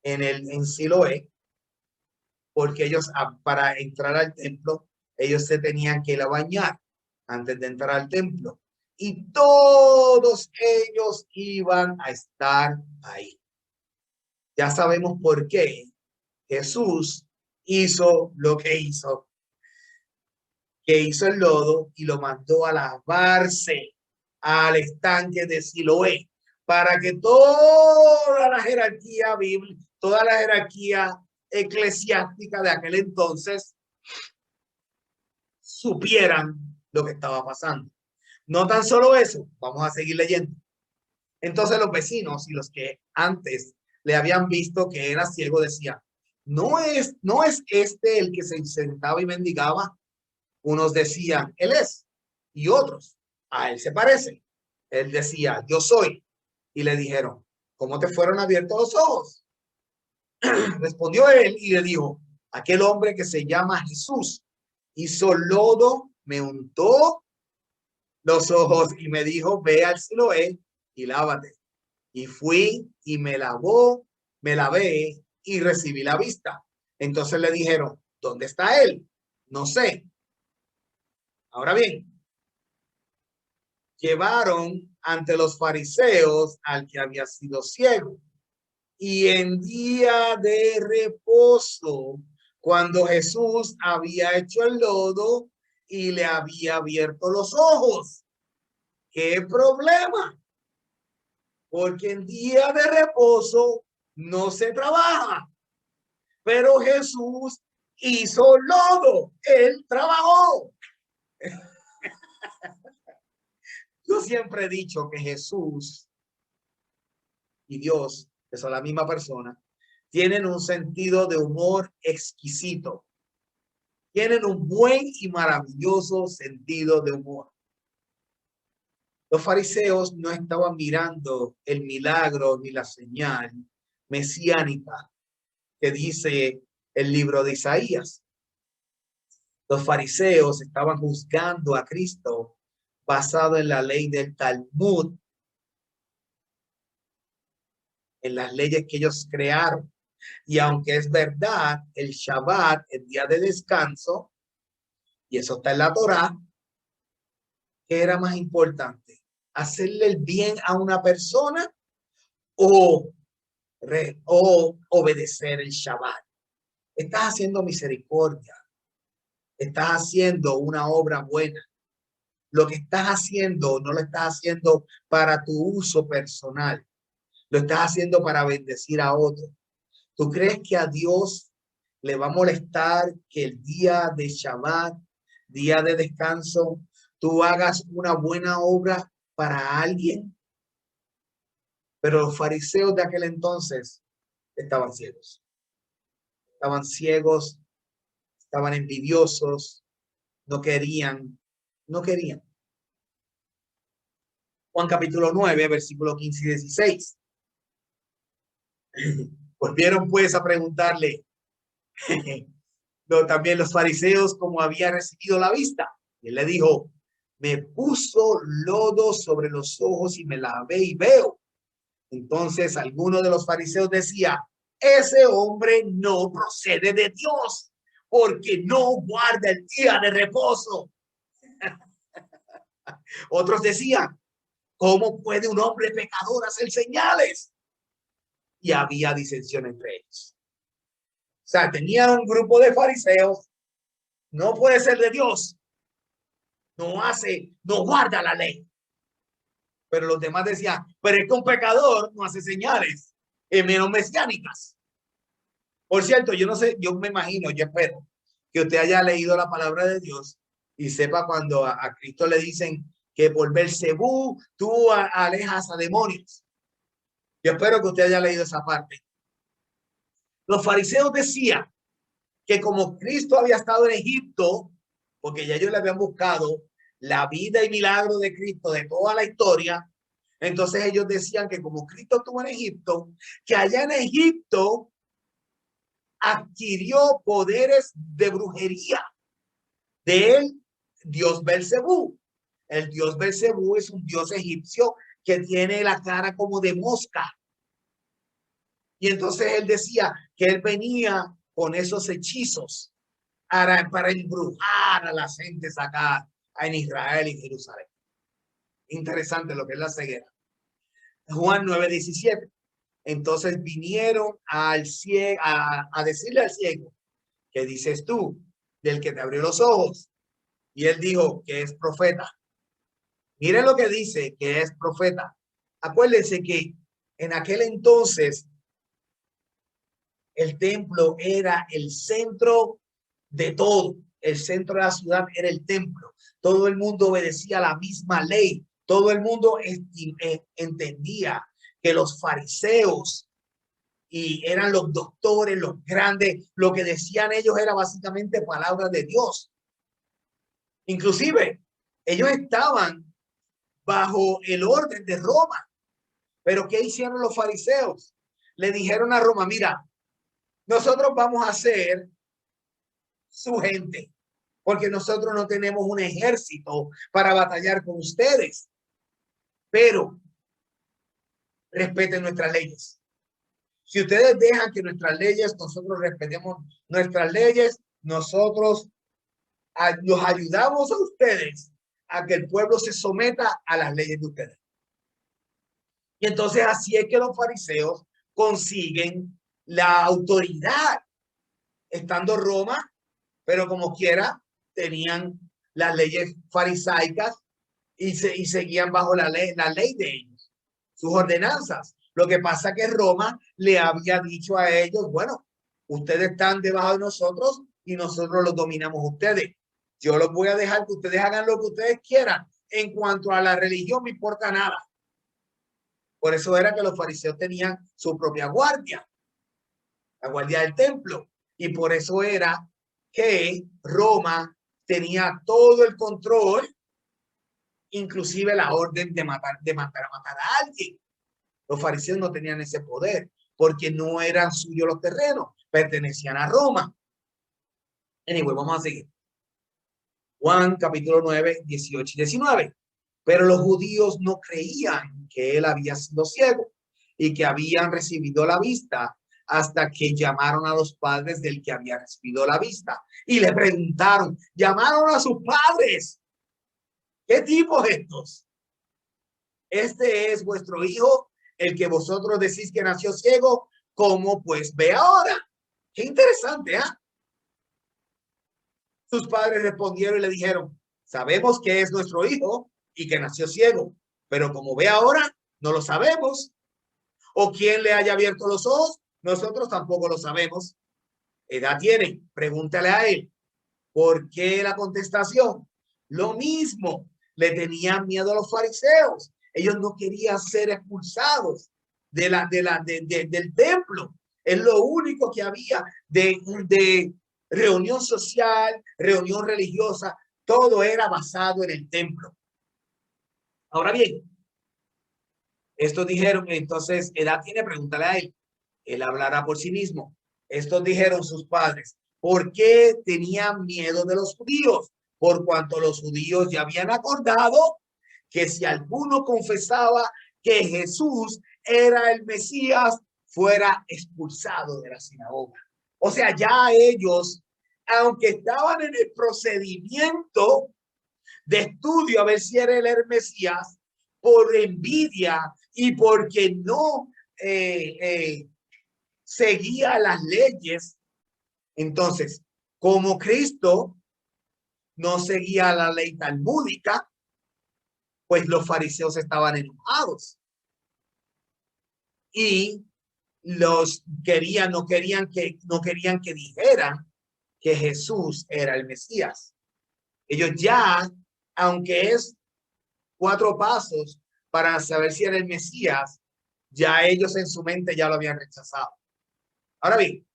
en Siloé, porque ellos para entrar al templo, ellos se tenían que ir a bañar antes de entrar al templo. Y todos ellos iban a estar ahí. Ya sabemos por qué Jesús hizo lo que hizo el lodo y lo mandó a lavarse al estanque de Siloé, para que toda la jerarquía bíblica, toda la jerarquía eclesiástica de aquel entonces supieran lo que estaba pasando. No tan solo eso, vamos a seguir leyendo. Entonces los vecinos y los que antes le habían visto que era ciego decían, no es este el que se sentaba y mendigaba. Unos decían, él es, y otros, a él se parece. Él decía, yo soy. Y le dijeron, ¿cómo te fueron abiertos los ojos? Respondió él y le dijo, aquel hombre que se llama Jesús hizo lodo, me untó los ojos y me dijo, ve al Siloé y lávate. Y fui y me lavé y recibí la vista. Entonces le dijeron, ¿dónde está él? No sé. Ahora bien, llevaron ante los fariseos al que había sido ciego. Y en día de reposo, cuando Jesús había hecho el lodo y le había abierto los ojos. ¿Qué problema? Porque en día de reposo no se trabaja. Pero Jesús hizo lodo. Él trabajó. Yo siempre he dicho que Jesús y Dios, que son la misma persona, tienen un sentido de humor exquisito. Tienen un buen y maravilloso sentido de humor. Los fariseos no estaban mirando el milagro ni la señal mesiánica que dice el libro de Isaías. Los fariseos estaban juzgando a Cristo basado en la ley del Talmud, en las leyes que ellos crearon. Y aunque es verdad, el Shabbat, el día de descanso, y eso está en la Torá, ¿qué era más importante? ¿Hacerle el bien a una persona o obedecer el Shabbat? Estás haciendo misericordia, estás haciendo una obra buena. Lo que estás haciendo no lo estás haciendo para tu uso personal, lo estás haciendo para bendecir a otro. ¿Tú crees que a Dios le va a molestar que el día de Shabbat, día de descanso, tú hagas una buena obra para alguien? Pero los fariseos de aquel entonces estaban ciegos. Estaban ciegos, estaban envidiosos, no querían. Juan capítulo 9, versículo 15 y 16. Volvieron pues a preguntarle también los fariseos cómo había recibido la vista. Y él le dijo, me puso lodo sobre los ojos y me lavé y veo. Entonces alguno de los fariseos decía, ese hombre no procede de Dios, porque no guarda el día de reposo. Otros decían, ¿cómo puede un hombre pecador hacer señales? Y había disensión entre ellos. O sea, tenía un grupo de fariseos, no puede ser de Dios, no guarda la ley. Pero los demás decían, pero es que un pecador no hace señales, menos mesiánicas. Por cierto, yo no sé, yo me imagino, yo espero que usted haya leído la palabra de Dios y sepa cuando a Cristo le dicen que por Belcebú tú alejas a demonios. Yo espero que usted haya leído esa parte. Los fariseos decían que como Cristo había estado en Egipto, porque ya ellos le habían buscado la vida y milagro de Cristo de toda la historia, entonces ellos decían que como Cristo estuvo en Egipto, que allá en Egipto adquirió poderes de brujería del dios Belcebú. El dios Belcebú es un dios egipcio que tiene la cara como de mosca. Y entonces él decía que él venía con esos hechizos para embrujar a las gentes acá en Israel y Jerusalén. Interesante lo que es la ceguera. Juan 9:17. Entonces vinieron al ciego, a decirle al ciego, ¿qué dices tú del que te abrió los ojos? Y él dijo que es profeta. Miren lo que dice, que es profeta. Acuérdense que en aquel entonces el templo era el centro de todo. El centro de la ciudad era el templo. Todo el mundo obedecía la misma ley. Todo el mundo entendía que los fariseos y eran los doctores, los grandes, lo que decían ellos era básicamente palabras de Dios. Inclusive, ellos estaban bajo el orden de Roma. Pero ¿qué hicieron los fariseos? Le dijeron a Roma, mira, nosotros vamos a ser su gente, porque nosotros no tenemos un ejército para batallar con ustedes, pero respeten nuestras leyes. Si ustedes dejan que nuestras leyes, nosotros respetemos nuestras leyes, nosotros los ayudamos a ustedes a que el pueblo se someta a las leyes de ustedes. Y entonces así es que los fariseos consiguen la autoridad, estando Roma, pero como quiera, tenían las leyes farisaicas y seguían bajo la ley de ellos, sus ordenanzas. Lo que pasa es que Roma le había dicho a ellos, bueno, ustedes están debajo de nosotros y nosotros los dominamos a ustedes. Yo los voy a dejar que ustedes hagan lo que ustedes quieran. En cuanto a la religión, me importa nada. Por eso era que los fariseos tenían su propia guardia, la guardia del templo. Y por eso era que Roma tenía todo el control, inclusive la orden de matar a alguien. Los fariseos no tenían ese poder porque no eran suyos los terrenos, pertenecían a Roma. Anyway, vamos a seguir. Juan capítulo 9, 18 y 19. Pero los judíos no creían que él había sido ciego y que habían recibido la vista hasta que llamaron a los padres del que había recibido la vista y le preguntaron, llamaron a sus padres, ¿qué tipos estos? Este es vuestro hijo, el que vosotros decís que nació ciego, ¿cómo pues ve ahora? Qué interesante, ¿ah? Sus padres respondieron y le dijeron, sabemos que es nuestro hijo y que nació ciego, pero como ve ahora, no lo sabemos. O quién le haya abierto los ojos, nosotros tampoco lo sabemos. ¿Edad tiene? Pregúntale a él. ¿Por qué la contestación? Lo mismo, le tenían miedo a los fariseos. Ellos no querían ser expulsados. del templo. Es lo único que había de reunión social, reunión religiosa. Todo era basado en el templo. Ahora bien, estos dijeron, entonces, edad tiene, pregúntale a él. Él hablará por sí mismo. Estos dijeron sus padres, ¿por qué tenían miedo de los judíos? Por cuanto los judíos ya habían acordado que si alguno confesaba que Jesús era el Mesías, fuera expulsado de la sinagoga. O sea, ya ellos, aunque estaban en el procedimiento de estudio a ver si era el Mesías, por envidia y porque no seguía las leyes. Entonces, como Cristo no seguía la ley talmúdica, pues los fariseos estaban enojados y no querían que dijeran que Jesús era el Mesías. Ellos ya, aunque es 4 pasos para saber si era el Mesías, ya ellos en su mente ya lo habían rechazado. Ahora bien,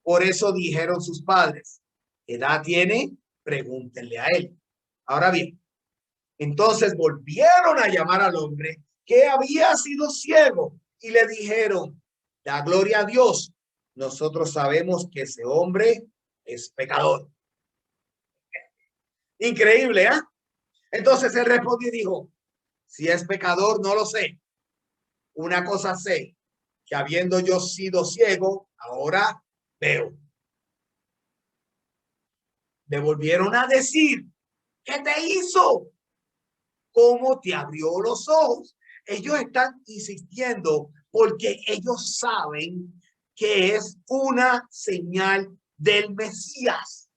por eso dijeron sus padres, ¿qué edad tiene? Pregúntenle a él. Ahora bien, entonces volvieron a llamar al hombre que había sido ciego y le dijeron, da gloria a Dios. Nosotros sabemos que ese hombre es pecador. Increíble, ¿eh? Entonces él respondió y dijo, si es pecador, no lo sé. Una cosa sé, que habiendo yo sido ciego, ahora veo. Le volvieron a decir, ¿qué te hizo? ¿Cómo te abrió los ojos? Ellos están insistiendo porque ellos saben que es una señal del Mesías.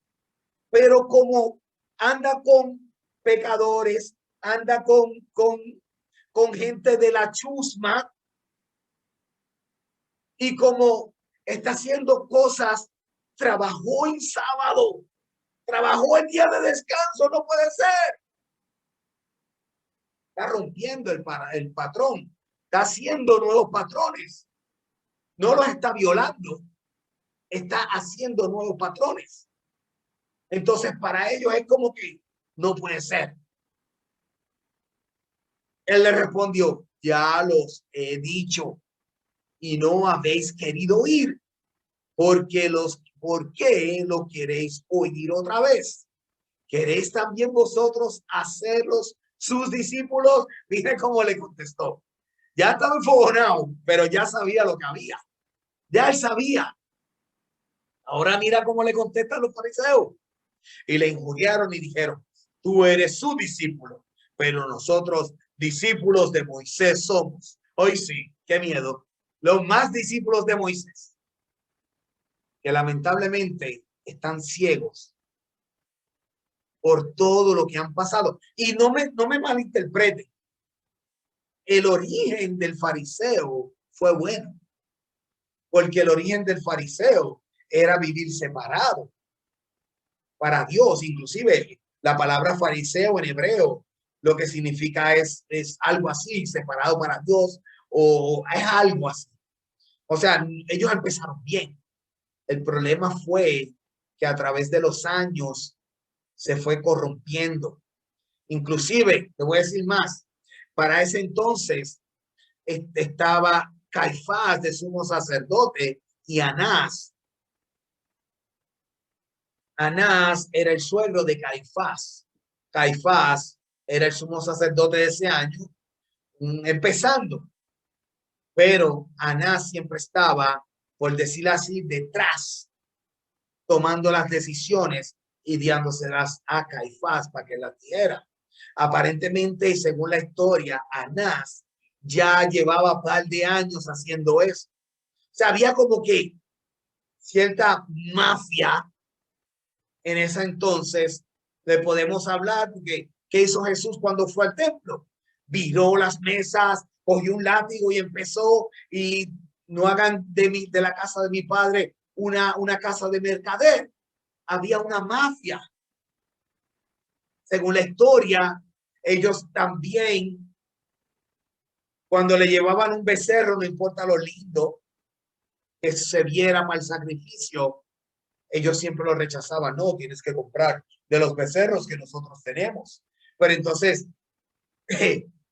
Pero como anda con pecadores, anda con gente de la chusma, y como está haciendo cosas, trabajó en sábado, trabajó el día de descanso, no puede ser. Está rompiendo el patrón, está haciendo nuevos patrones, no los está violando, está haciendo nuevos patrones. Entonces, para ellos es como que no puede ser. Él le respondió, ya los he dicho y no habéis querido oír. ¿Por qué lo queréis oír otra vez? ¿Queréis también vosotros hacerlos sus discípulos? Mire cómo le contestó. Ya estaba enfogonado, pero ya sabía lo que había. Ya él sabía. Ahora mira cómo le contestan los fariseos. Y le injuriaron y dijeron, tú eres su discípulo, pero nosotros discípulos de Moisés somos. Hoy sí, qué miedo. Los más discípulos de Moisés, que lamentablemente están ciegos por todo lo que han pasado. Y no me malinterprete. El origen del fariseo fue bueno, porque el origen del fariseo era vivir separado para Dios. Inclusive la palabra fariseo en hebreo lo que significa es algo así, separado para Dios, o es algo así. O sea, ellos empezaron bien. El problema fue que a través de los años se fue corrompiendo. Inclusive, te voy a decir más, para ese entonces estaba Caifás de sumo sacerdote y Anás. Anás era el suegro de Caifás. Caifás era el sumo sacerdote de ese año, empezando, pero Anás siempre estaba, por decirlo así, detrás, tomando las decisiones y dándoselas a Caifás para que las diera. Aparentemente, según la historia, Anás ya llevaba un par de años haciendo eso. O sea, había como que cierta mafia en ese entonces. Le podemos hablar porque ¿qué hizo Jesús cuando fue al templo? Viró las mesas, cogió un látigo y empezó, y no hagan de la casa de mi padre una casa de mercader. Había una mafia. Según la historia, ellos también Cuando le llevaban un becerro, no importa lo lindo que se viera mal sacrificio, ellos siempre lo rechazaban. No, tienes que comprar de los becerros que nosotros tenemos. Pero entonces,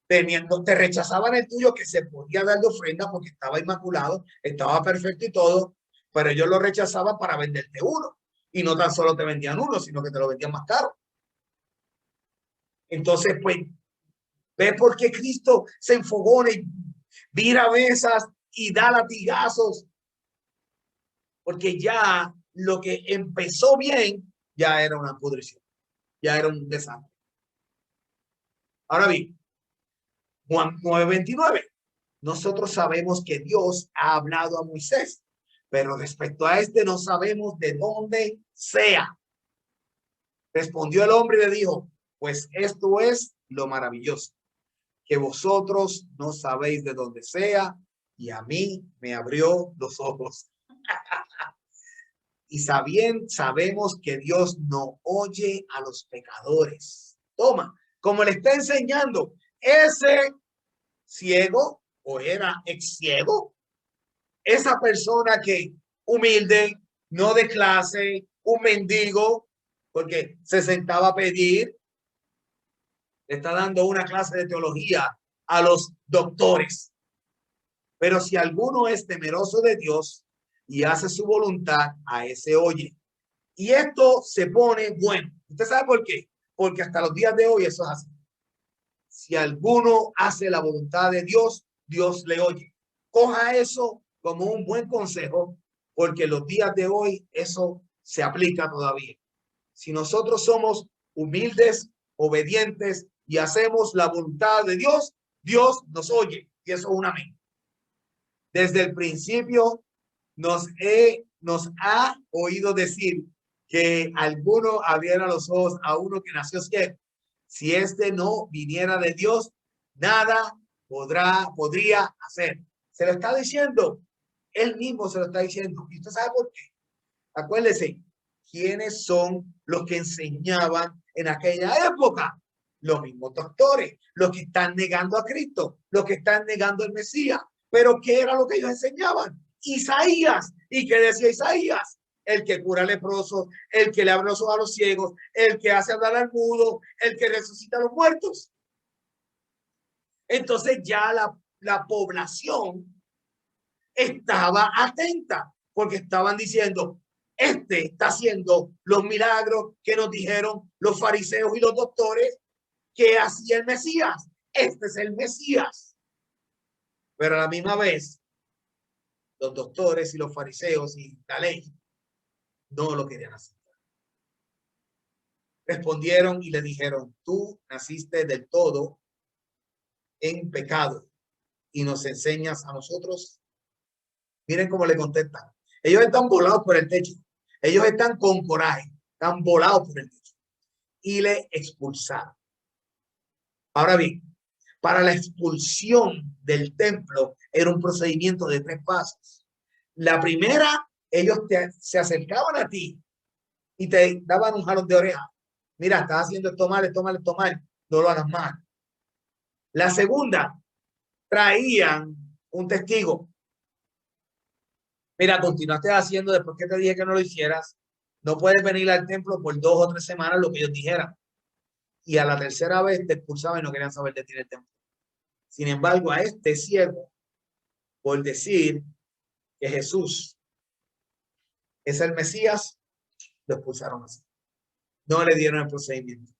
teniendo, te rechazaban el tuyo que se podía dar de ofrenda porque estaba inmaculado, estaba perfecto y todo, pero ellos lo rechazaban para venderte uno. Y no tan solo te vendían uno, sino que te lo vendían más caro. Entonces, pues, ve por qué Cristo se enfogona y vira mesas y da latigazos, porque ya lo que empezó bien ya era una pudrición, ya era un desastre. Ahora bien, Juan 9:29. Nosotros sabemos que Dios ha hablado a Moisés, pero respecto a este no sabemos de dónde sea. Respondió el hombre y le dijo, pues esto es lo maravilloso, que vosotros no sabéis de dónde sea, y a mí me abrió los ojos. Y sabemos que Dios no oye a los pecadores. Toma, como le está enseñando, ese ciego o era ex ciego, esa persona que humilde, no de clase, un mendigo, porque se sentaba a pedir, le está dando una clase de teología a los doctores. Pero si alguno es temeroso de Dios y hace su voluntad, a ese oye. Y esto se pone bueno. ¿Usted sabe por qué? Porque hasta los días de hoy eso es así. Si alguno hace la voluntad de Dios, Dios le oye. Coja eso como un buen consejo, porque los días de hoy eso se aplica todavía. Si nosotros somos humildes, obedientes y hacemos la voluntad de Dios, Dios nos oye. Y eso es un amén. Desde el principio nos ha oído decir que alguno abriera los ojos a uno que nació ciego. Si este no viniera de Dios, nada podría hacer. Se lo está diciendo. Él mismo se lo está diciendo. ¿Y usted sabe por qué? Acuérdese, ¿quiénes son los que enseñaban en aquella época? Los mismos doctores, los que están negando a Cristo, los que están negando al Mesías. Pero ¿qué era lo que ellos enseñaban? Isaías. ¿Y qué decía Isaías? El que cura leprosos, el que le abre los ojos a los ciegos, el que hace hablar al mudo, el que resucita a los muertos. Entonces ya la población estaba atenta porque estaban diciendo, este está haciendo los milagros que nos dijeron los fariseos y los doctores que hacía el Mesías. Este es el Mesías. Pero a la misma vez, los doctores y los fariseos y la ley no lo querían hacer. Respondieron y le dijeron, tú naciste del todo en pecado y nos enseñas a nosotros. Miren cómo le contestan. Ellos están volados por el techo. Ellos están con coraje, están volados por el techo. Y le expulsaron. Ahora bien, para la expulsión del templo era un procedimiento de 3 pasos. La primera, ellos se acercaban a ti y te daban un jalón de oreja. Mira, estás haciendo esto mal, esto mal, esto mal. No lo hagas mal. La segunda, traían un testigo. Mira, continuaste haciendo después que te dije que no lo hicieras. No puedes venir al templo por 2 o 3 semanas, lo que ellos dijeran. Y a la tercera vez te expulsaban y no querían saber de ti en el templo. Sin embargo, a este ciego, por decir que Jesús es el Mesías, lo expulsaron así. No le dieron el procedimiento.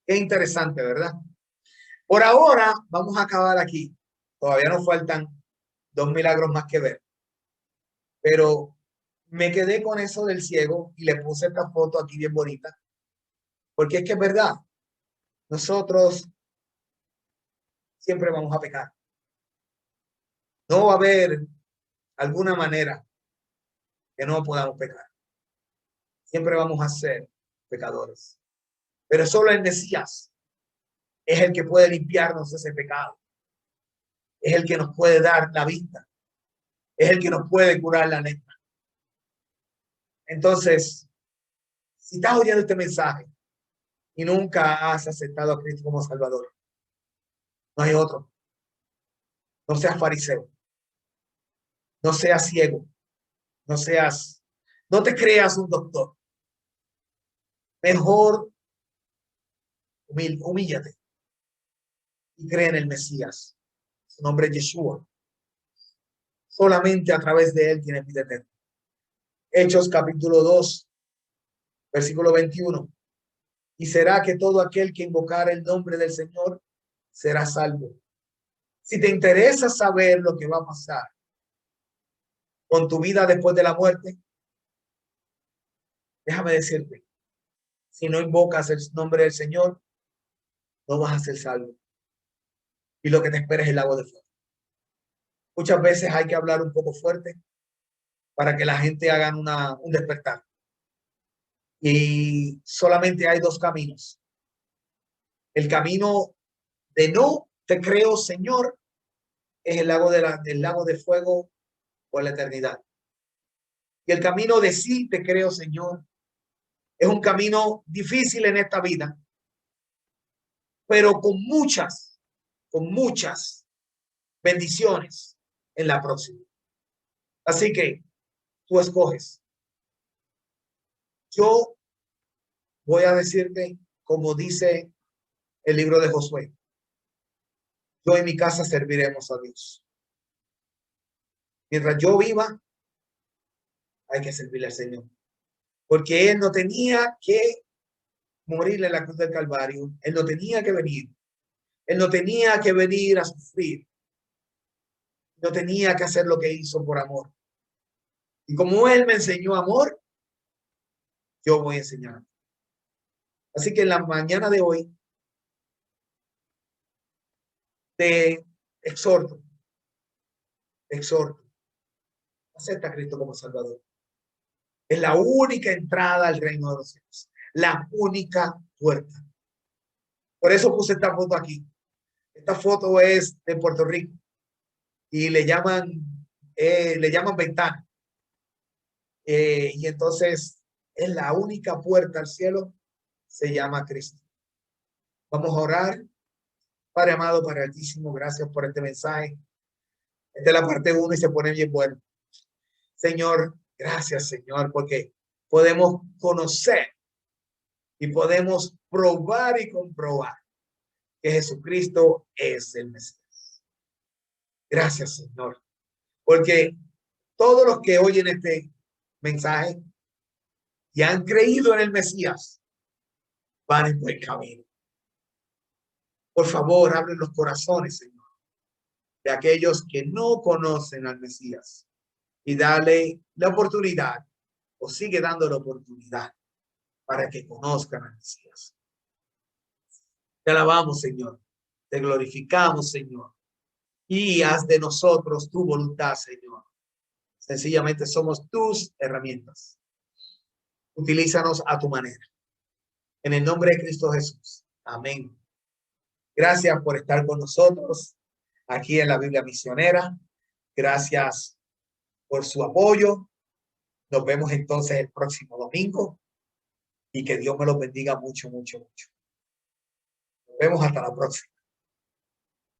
Qué interesante, ¿verdad? Por ahora, vamos a acabar aquí. Todavía nos faltan 2 milagros más que ver. Pero me quedé con eso del ciego y le puse esta foto aquí bien bonita. Porque es que es verdad. Nosotros siempre vamos a pecar. No va a haber alguna manera que no podamos pecar. Siempre vamos a ser pecadores. Pero solo el Mesías es el que puede limpiarnos de ese pecado. Es el que nos puede dar la vista. Es el que nos puede curar la lepra. Entonces, si estás oyendo este mensaje y nunca has aceptado a Cristo como Salvador, no hay otro. No seas fariseo. No seas ciego. No te creas un doctor. Mejor humíllate y cree en el Mesías. Su nombre es Yeshua. Solamente a través de él tiene vida eterna. Hechos capítulo 2, versículo 21. Y será que todo aquel que invocar el nombre del Señor será salvo. Si te interesa saber lo que va a pasar con tu vida después de la muerte, déjame decirte, si no invocas el nombre del Señor, no vas a ser salvo. Y lo que te espera es el lago de fuego. Muchas veces hay que hablar un poco fuerte para que la gente haga un despertar. Y solamente hay dos caminos. El camino de no te creo, Señor, es el lago del lago de fuego por la eternidad. Y el camino de sí te creo, Señor, es un camino difícil en esta vida, pero con muchas bendiciones en la próxima. Así que tú escoges. Yo voy a decirte, como dice el libro de Josué, yo en mi casa serviremos a Dios. Mientras yo viva, hay que servirle al Señor. Porque Él no tenía que morir en la cruz del Calvario. Él no tenía que venir. Él no tenía que venir a sufrir. No tenía que hacer lo que hizo por amor. Y como Él me enseñó amor, yo voy a enseñar. Así que en la mañana de hoy, te exhorto, acepta a Cristo como Salvador. Es la única entrada al reino de los cielos, la única puerta. Por eso puse esta foto aquí. Esta foto es de Puerto Rico y le llaman ventana. Y entonces es la única puerta al cielo, se llama Cristo. Vamos a orar. Padre amado, Padre altísimo, gracias por este mensaje. Esta es la parte 1 y se pone bien bueno. Señor, gracias, Señor, porque podemos conocer y podemos probar y comprobar que Jesucristo es el Mesías. Gracias, Señor, porque todos los que oyen este mensaje y han creído en el Mesías van en buen camino. Por favor, abre los corazones, Señor, de aquellos que no conocen al Mesías y dale la oportunidad o sigue dando la oportunidad para que conozcan al Mesías. Te alabamos, Señor. Te glorificamos, Señor. Y haz de nosotros tu voluntad, Señor. Sencillamente somos tus herramientas. Utilízanos a tu manera. En el nombre de Cristo Jesús. Amén. Gracias por estar con nosotros aquí en la Biblia Misionera. Gracias por su apoyo. Nos vemos entonces el próximo domingo y que Dios me los bendiga mucho, mucho, mucho. Nos vemos hasta la próxima.